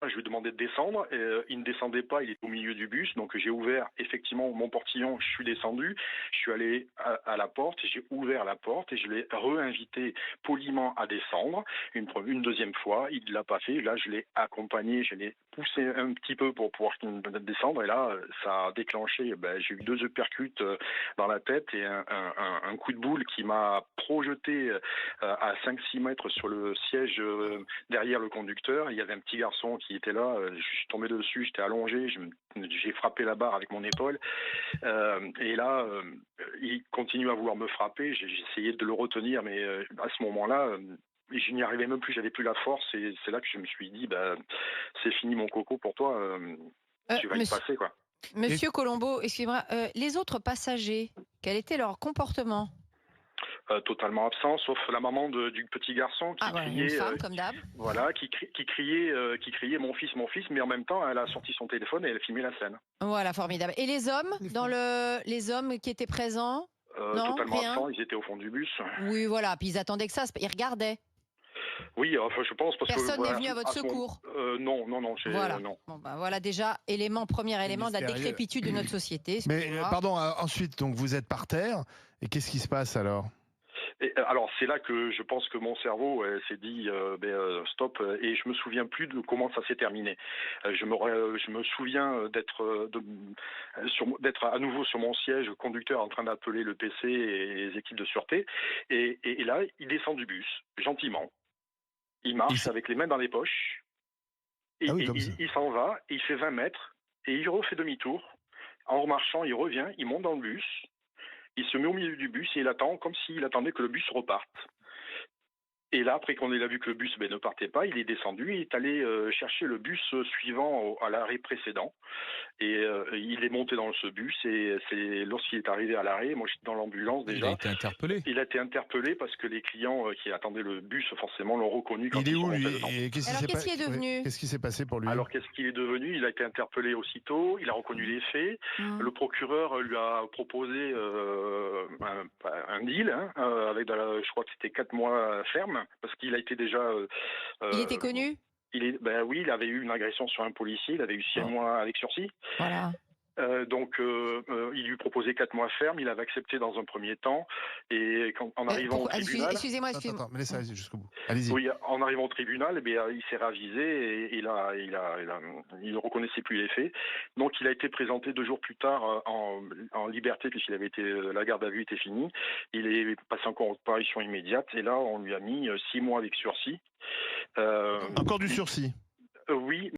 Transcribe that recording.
Je lui ai demandé de descendre, il ne descendait pas, il était au milieu du bus, donc j'ai ouvert effectivement mon portillon, je suis descendu, je suis allé à la porte, j'ai ouvert la porte et je l'ai réinvité poliment à descendre une deuxième fois, il ne l'a pas fait, là je l'ai accompagné, je l'ai poussé un petit peu pour pouvoir descendre et là ça a déclenché, j'ai eu 2 uppercuts dans la tête et un coup de boule qui m'a projeté à 5-6 mètres sur le siège derrière le conducteur. Il y avait un petit garçon qui était là, je suis tombé dessus, j'étais allongé, j'ai frappé la barre avec mon épaule, et là, il continue à vouloir me frapper, j'ai essayé de le retenir, mais à ce moment-là, je n'y arrivais même plus, j'avais plus la force, et c'est là que je me suis dit, c'est fini mon coco pour toi, tu vas y Monsieur, passer, quoi. Et Monsieur Colombo, excusez-moi, les autres passagers, quel était leur comportement? Totalement absent, sauf la maman du petit garçon Ah qui voilà, une criait, femme comme d'hab. voilà, qui criait mon fils, mais en même temps, elle a sorti son téléphone et elle filmait la scène. Voilà, formidable. Et les hommes, les femmes. les hommes qui étaient présents? Non, Totalement rien? absent, ils étaient au fond du bus. Oui, voilà, puis ils attendaient que ça, ils regardaient. Oui, enfin, je pense parce que Personne n'est voilà, venu à votre à ce moment, secours. non, non, non, Voilà. non. Bon, ben voilà déjà premier C'est élément de la mystérieux. décrépitude de notre société. Mais Excusez-moi. pardon, ensuite, donc vous êtes par terre, et qu'est-ce qui se passe alors? Et, alors c'est là que je pense que mon cerveau s'est dit stop, et je me souviens plus de comment ça s'est terminé. Je me souviens d'être à nouveau sur mon siège conducteur en train d'appeler le PC et les équipes de sûreté, et là il descend du bus gentiment, il Il marche s- avec les mains dans les poches et, Ah oui, et comme ça. il s'en va, et il fait 20 mètres et il refait demi-tour. En remarchant, il revient, il monte dans le bus, il se met au milieu du bus et il attend comme s'il attendait que le bus reparte. Et là, après qu'on ait vu que le bus ne partait pas, il est descendu, il est allé chercher le bus suivant à l'arrêt précédent. Et il est monté dans ce bus, et c'est lorsqu'il est arrivé à l'arrêt, moi j'étais dans l'ambulance Il a déjà, été interpellé. il a été interpellé parce que les clients qui attendaient le bus forcément l'ont reconnu quand Il est ils sont où lui? montés dedans. Et qu'est-ce qui Alors, s'est qu'est-ce qui est devenu? qu'est-ce qui s'est passé pour lui? Alors qu'est-ce qu'il est devenu? Il a été interpellé aussitôt, il a reconnu les faits. Hum. Le procureur lui a proposé un deal, hein, avec je crois que c'était 4 mois ferme, parce qu'il a été déjà... Il était euh, connu? oui, il avait eu une agression sur un policier, il avait eu 6 Ah. mois avec sursis. Voilà. Donc, il lui proposait 4 mois ferme, il avait accepté dans un premier temps, et en arrivant au tribunal... Excusez-moi, Attends, mais laissez aller jusqu'au bout. Allez-y. Oui, en arrivant au tribunal, il s'est ravisé, et il ne reconnaissait plus les faits. Donc, il a été présenté 2 jours plus tard en liberté, puisqu'il avait été, la garde à vue était finie. Il est passé en comparution immédiate, et là, on lui a mis 6 mois avec sursis. Encore du sursis. Oui,